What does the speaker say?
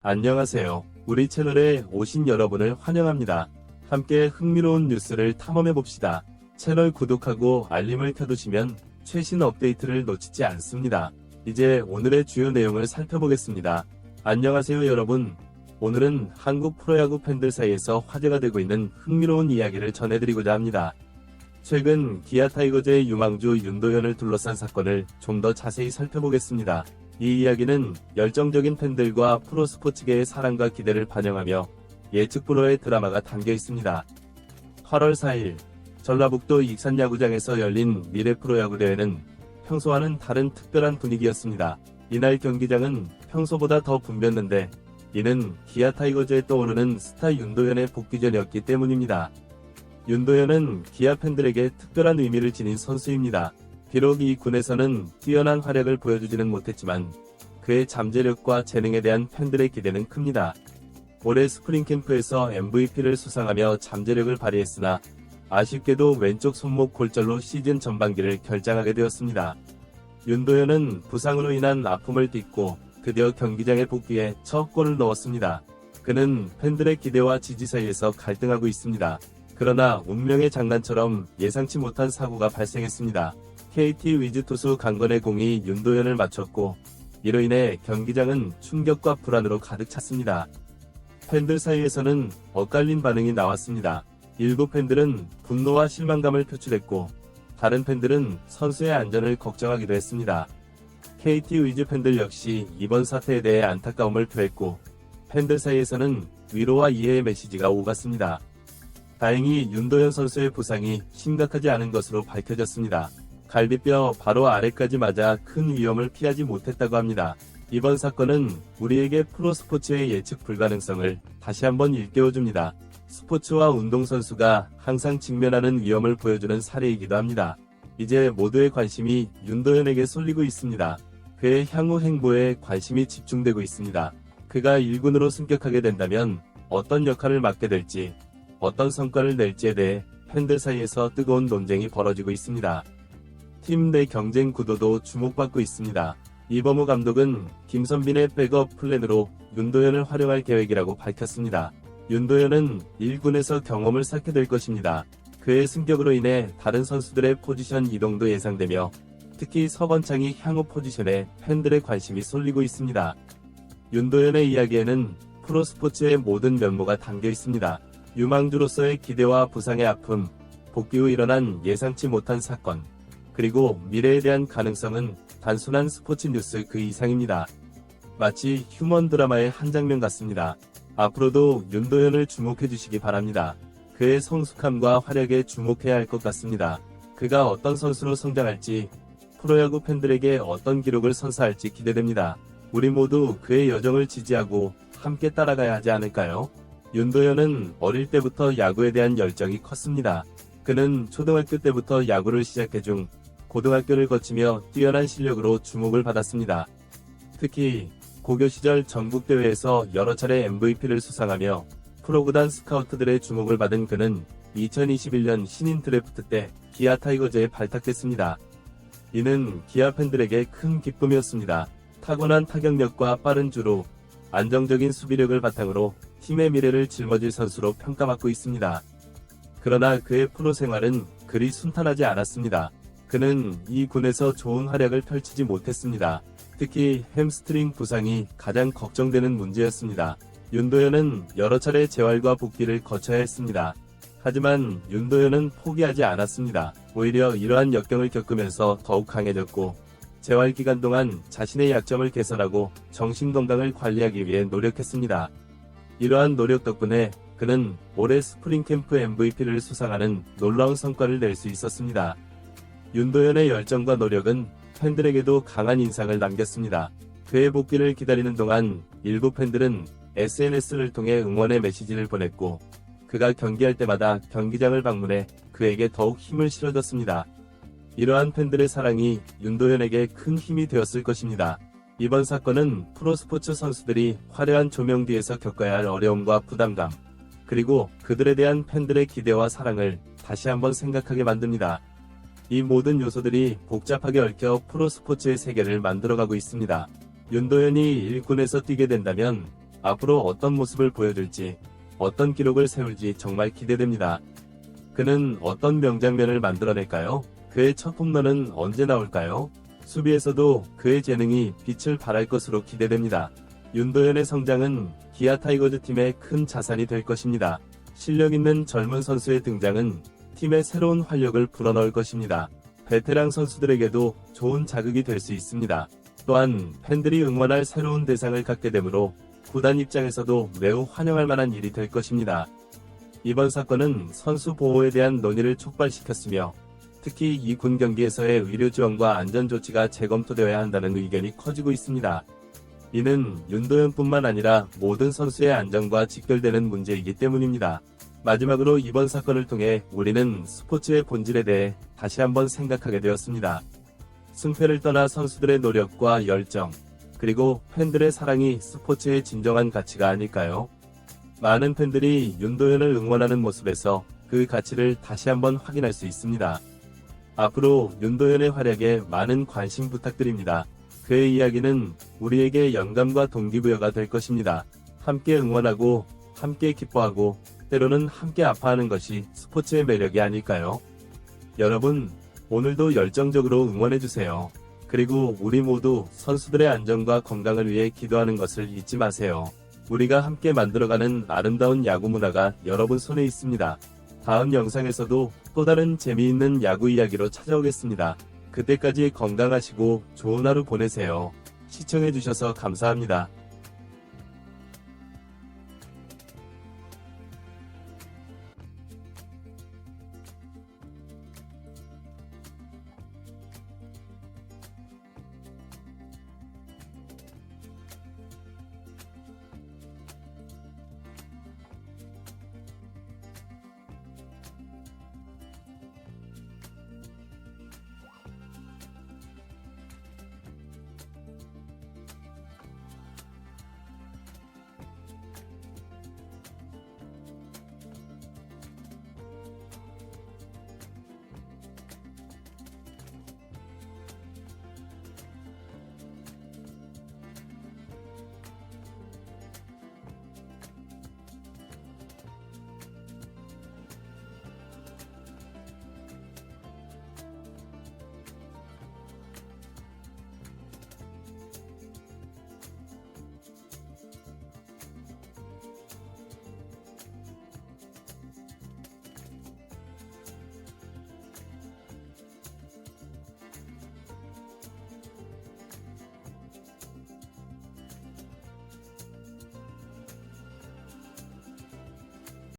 안녕하세요. 우리 채널에 오신 여러분을 환영합니다. 함께 흥미로운 뉴스를 탐험해봅시다. 채널 구독하고 알림을 켜두시면 최신 업데이트를 놓치지 않습니다. 이제 오늘의 주요 내용을 살펴보겠습니다. 안녕하세요 여러분. 오늘은 한국 프로야구 팬들 사이에서 화제가 되고 있는 흥미로운 이야기를 전해드리고자 합니다. 최근 기아 타이거즈의 유망주 윤도현을 둘러싼 사건을 좀 더 자세히 살펴보겠습니다. 이 이야기는 열정적인 팬들과 프로스포츠계의 사랑과 기대를 반영하며 예측 불허의 드라마가 담겨 있습니다. 8월 4일 전라북도 익산야구장에서 열린 미래 프로야구 대회는 평소와는 다른 특별한 분위기였습니다. 이날 경기장은 평소보다 더 붐볐는데 이는 기아 타이거즈에 떠오르는 스타 윤도현의 복귀전이었기 때문입니다. 윤도현은 기아 팬들에게 특별한 의미를 지닌 선수입니다. 비록 이 군에서는 뛰어난 활약을 보여주지는 못했지만 그의 잠재력과 재능에 대한 팬들의 기대는 큽니다. 올해 스프링 캠프에서 MVP를 수상하며 잠재력을 발휘했으나 아쉽게도 왼쪽 손목 골절로 시즌 전반기를 결장하게 되었습니다. 윤도현은 부상으로 인한 아픔을 딛고 드디어 경기장에 복귀해 첫 골을 넣었습니다. 그는 팬들의 기대와 지지 사이에서 갈등하고 있습니다. 그러나 운명의 장난처럼 예상치 못한 사고가 발생했습니다. KT 위즈 투수 강건의 공이 윤도현을 맞췄고 이로 인해 경기장은 충격과 불안으로 가득 찼습니다. 팬들 사이에서는 엇갈린 반응이 나왔습니다. 일부 팬들은 분노와 실망감을 표출했고 다른 팬들은 선수의 안전을 걱정하기도 했습니다. KT 위즈 팬들 역시 이번 사태에 대해 안타까움을 표했고 팬들 사이에서는 위로와 이해의 메시지가 오갔습니다. 다행히 윤도현 선수의 부상이 심각하지 않은 것으로 밝혀졌습니다. 갈비뼈 바로 아래까지 맞아 큰 위험을 피하지 못했다고 합니다. 이번 사건은 우리에게 프로스포츠의 예측 불가능성을 다시 한번 일깨워줍니다. 스포츠와 운동선수가 항상 직면하는 위험을 보여주는 사례이기도 합니다. 이제 모두의 관심이 윤도현에게 쏠리고 있습니다. 그의 향후 행보에 관심이 집중되고 있습니다. 그가 1군으로 승격하게 된다면 어떤 역할을 맡게 될지, 어떤 성과를 낼지에 대해 팬들 사이에서 뜨거운 논쟁이 벌어지고 있습니다. 팀 내 경쟁 구도도 주목받고 있습니다. 이범우 감독은 김선빈의 백업 플랜으로 윤도현을 활용할 계획이라고 밝혔습니다. 윤도현은 1군에서 경험을 쌓게 될 것입니다. 그의 승격으로 인해 다른 선수들의 포지션 이동도 예상되며 특히 서건창이 향후 포지션에 팬들의 관심이 쏠리고 있습니다. 윤도현의 이야기에는 프로스포츠의 모든 면모가 담겨 있습니다. 유망주로서의 기대와 부상의 아픔, 복귀 후 일어난 예상치 못한 사건, 그리고 미래에 대한 가능성은 단순한 스포츠 뉴스 그 이상입니다. 마치 휴먼 드라마의 한 장면 같습니다. 앞으로도 윤도현을 주목해 주시기 바랍니다. 그의 성숙함과 활약에 주목해야 할 것 같습니다. 그가 어떤 선수로 성장할지, 프로야구 팬들에게 어떤 기록을 선사할지 기대됩니다. 우리 모두 그의 여정을 지지하고 함께 따라가야 하지 않을까요? 윤도현은 어릴 때부터 야구에 대한 열정이 컸습니다. 그는 초등학교 때부터 야구를 시작해 중 고등학교를 거치며 뛰어난 실력으로 주목을 받았습니다. 특히 고교 시절 전국대회에서 여러 차례 MVP를 수상하며 프로구단 스카우트들의 주목을 받은 그는 2021년 신인 드래프트 때 기아 타이거즈에 발탁됐습니다. 이는 기아 팬들에게 큰 기쁨이었습니다. 타고난 타격력과 빠른 주루, 안정적인 수비력을 바탕으로 팀의 미래를 짊어질 선수로 평가받고 있습니다. 그러나 그의 프로 생활은 그리 순탄하지 않았습니다. 그는 이 군에서 좋은 활약을 펼치지 못했습니다. 특히 햄스트링 부상이 가장 걱정되는 문제였습니다. 윤도현은 여러 차례 재활과 복귀를 거쳐야 했습니다. 하지만 윤도현은 포기하지 않았습니다. 오히려 이러한 역경을 겪으면서 더욱 강해졌고 재활 기간 동안 자신의 약점을 개선하고 정신건강을 관리하기 위해 노력했습니다. 이러한 노력 덕분에 그는 올해 스프링 캠프 MVP를 수상하는 놀라운 성과를 낼 수 있었습니다. 윤도현의 열정과 노력은 팬들에게도 강한 인상을 남겼습니다. 그의 복귀를 기다리는 동안 일부 팬들은 SNS를 통해 응원의 메시지를 보냈고 그가 경기할 때마다 경기장을 방문해 그에게 더욱 힘을 실어줬습니다. 이러한 팬들의 사랑이 윤도현에게 큰 힘이 되었을 것입니다. 이번 사건은 프로스포츠 선수들이 화려한 조명 뒤에서 겪어야 할 어려움과 부담감, 그리고 그들에 대한 팬들의 기대와 사랑을 다시 한번 생각하게 만듭니다. 이 모든 요소들이 복잡하게 얽혀 프로스포츠의 세계를 만들어가고 있습니다. 윤도현이 1군에서 뛰게 된다면 앞으로 어떤 모습을 보여줄지, 어떤 기록을 세울지 정말 기대됩니다. 그는 어떤 명장면을 만들어낼까요? 그의 첫 홈런은 언제 나올까요? 수비에서도 그의 재능이 빛을 발할 것으로 기대됩니다. 윤도현의 성장은 기아 타이거즈 팀의 큰 자산이 될 것입니다. 실력 있는 젊은 선수의 등장은 팀의 새로운 활력을 불어넣을 것입니다. 베테랑 선수들에게도 좋은 자극이 될 수 있습니다. 또한 팬들이 응원할 새로운 대상을 갖게 되므로 구단 입장에서도 매우 환영할 만한 일이 될 것입니다. 이번 사건은 선수 보호에 대한 논의를 촉발시켰으며 특히 이 군 경기에서의 의료 지원과 안전 조치가 재검토되어야 한다는 의견이 커지고 있습니다. 이는 윤도현뿐만 아니라 모든 선수의 안전과 직결되는 문제이기 때문입니다. 마지막으로 이번 사건을 통해 우리는 스포츠의 본질에 대해 다시 한번 생각하게 되었습니다. 승패를 떠나 선수들의 노력과 열정, 그리고 팬들의 사랑이 스포츠의 진정한 가치가 아닐까요? 많은 팬들이 윤도현을 응원하는 모습에서 그 가치를 다시 한번 확인할 수 있습니다. 앞으로 윤도현의 활약에 많은 관심 부탁드립니다. 그의 이야기는 우리에게 영감과 동기부여가 될 것입니다. 함께 응원하고, 함께 기뻐하고, 때로는 함께 아파하는 것이 스포츠의 매력이 아닐까요? 여러분, 오늘도 열정적으로 응원해주세요. 그리고 우리 모두 선수들의 안전과 건강을 위해 기도하는 것을 잊지 마세요. 우리가 함께 만들어가는 아름다운 야구 문화가 여러분 손에 있습니다. 다음 영상에서도 또 다른 재미있는 야구 이야기로 찾아오겠습니다. 그때까지 건강하시고 좋은 하루 보내세요. 시청해주셔서 감사합니다.